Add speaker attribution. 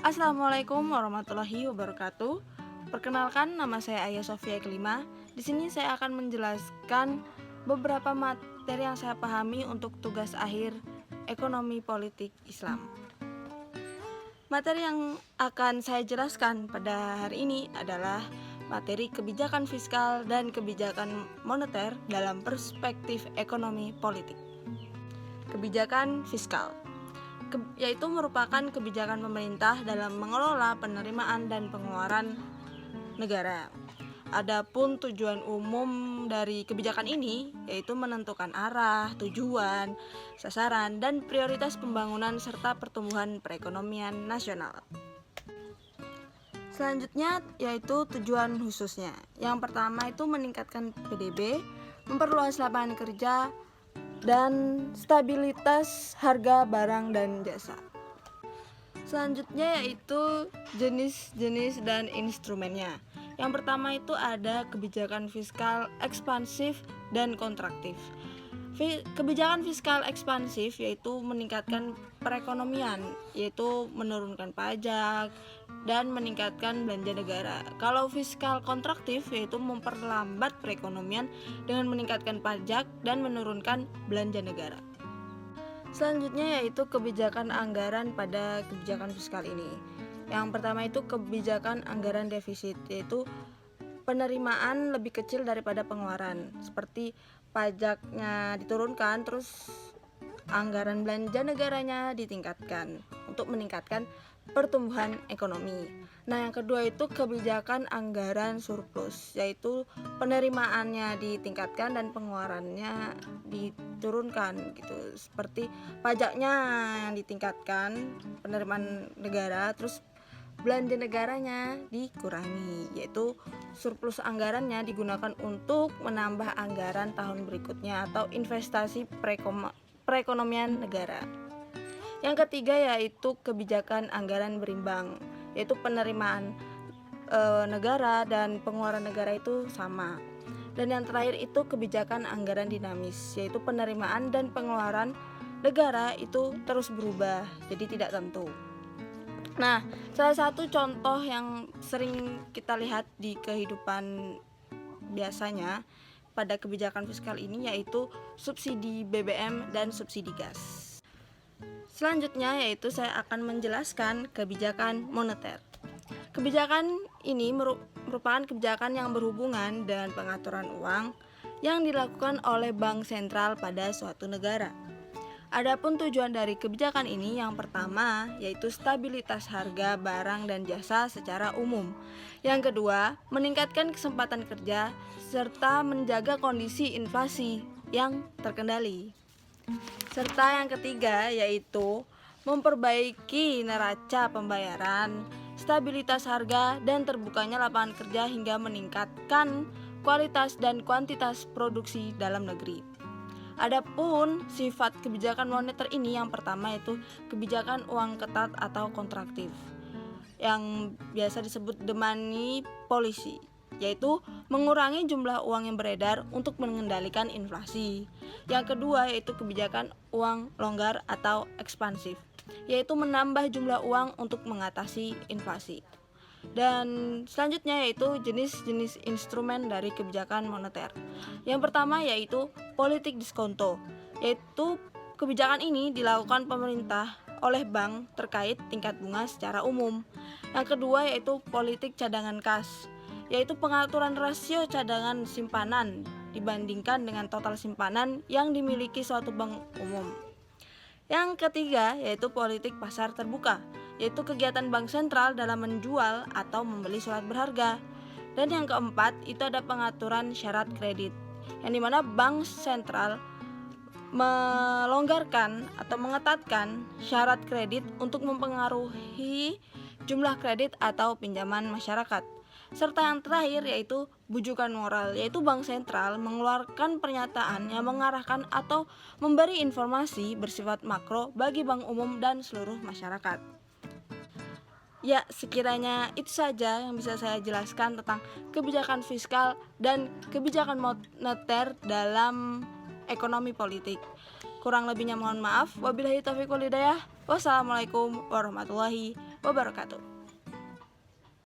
Speaker 1: Assalamualaikum warahmatullahi wabarakatuh. Perkenalkan, nama saya Ayah Sofia Kelima. Di sini saya akan menjelaskan beberapa materi yang saya pahami untuk tugas akhir Ekonomi Politik Islam. Materi yang akan saya jelaskan pada hari ini adalah materi kebijakan fiskal dan kebijakan moneter dalam perspektif ekonomi politik. Kebijakan fiskal yaitu merupakan kebijakan pemerintah dalam mengelola penerimaan dan pengeluaran negara. Adapun tujuan umum dari kebijakan ini yaitu menentukan arah, tujuan, sasaran, dan prioritas pembangunan serta pertumbuhan perekonomian nasional. Selanjutnya yaitu tujuan khususnya. Yang pertama itu meningkatkan PDB, memperluas lapangan kerja, dan stabilitas harga barang dan jasa. Selanjutnya yaitu jenis-jenis dan instrumennya. Yang pertama itu ada kebijakan fiskal ekspansif dan kontraktif. Kebijakan fiskal ekspansif yaitu meningkatkan perekonomian, yaitu menurunkan pajak dan meningkatkan belanja negara. Kalau fiskal kontraktif yaitu memperlambat perekonomian dengan meningkatkan pajak dan menurunkan belanja negara. Selanjutnya yaitu kebijakan anggaran pada kebijakan fiskal ini. Yang pertama itu kebijakan anggaran defisit, yaitu penerimaan lebih kecil daripada pengeluaran, seperti pajaknya diturunkan, terus anggaran belanja negaranya ditingkatkan untuk meningkatkan pertumbuhan ekonomi. Nah, yang kedua itu kebijakan anggaran surplus, yaitu penerimaannya ditingkatkan dan pengeluarannya diturunkan gitu. Seperti pajaknya yang ditingkatkan, penerimaan negara, terus belanja negaranya dikurangi, yaitu surplus anggarannya digunakan untuk menambah anggaran tahun berikutnya atau investasi perekonomian negara. Yang ketiga yaitu kebijakan anggaran berimbang, yaitu penerimaan negara dan pengeluaran negara itu sama. Dan yang terakhir itu kebijakan anggaran dinamis, yaitu penerimaan dan pengeluaran negara itu terus berubah, jadi tidak tentu. Nah, salah satu contoh yang sering kita lihat di kehidupan biasanya pada kebijakan fiskal ini yaitu subsidi BBM dan subsidi gas. Selanjutnya yaitu saya akan menjelaskan kebijakan moneter. Kebijakan ini merupakan kebijakan yang berhubungan dengan pengaturan uang yang dilakukan oleh bank sentral pada suatu negara. Adapun tujuan dari kebijakan ini yang pertama yaitu stabilitas harga barang dan jasa secara umum. Yang kedua, meningkatkan kesempatan kerja serta menjaga kondisi inflasi yang terkendali. Serta yang ketiga yaitu memperbaiki neraca pembayaran, stabilitas harga, dan terbukanya lapangan kerja hingga meningkatkan kualitas dan kuantitas produksi dalam negeri. Adapun sifat kebijakan moneter ini yang pertama yaitu kebijakan uang ketat atau kontraktif yang biasa disebut the money policy, yaitu mengurangi jumlah uang yang beredar untuk mengendalikan inflasi. Yang kedua yaitu kebijakan uang longgar atau ekspansif, yaitu menambah jumlah uang untuk mengatasi inflasi. Dan selanjutnya yaitu jenis-jenis instrumen dari kebijakan moneter. Yang pertama yaitu politik diskonto, yaitu kebijakan ini dilakukan pemerintah oleh bank terkait tingkat bunga secara umum. Yang kedua yaitu politik cadangan kas, yaitu pengaturan rasio cadangan simpanan dibandingkan dengan total simpanan yang dimiliki suatu bank umum. Yang ketiga yaitu politik pasar terbuka, yaitu kegiatan bank sentral dalam menjual atau membeli surat berharga. Dan yang keempat itu ada pengaturan syarat kredit, yang dimana bank sentral melonggarkan atau mengetatkan syarat kredit untuk mempengaruhi jumlah kredit atau pinjaman masyarakat. Serta yang terakhir yaitu bujukan moral, yaitu bank sentral mengeluarkan pernyataan yang mengarahkan atau memberi informasi bersifat makro bagi bank umum dan seluruh masyarakat. Ya, sekiranya itu saja yang bisa saya jelaskan tentang kebijakan fiskal dan kebijakan moneter dalam ekonomi politik. Kurang lebihnya mohon maaf. Wabillahi taufiq wal hidayah. Wassalamualaikum warahmatullahi wabarakatuh.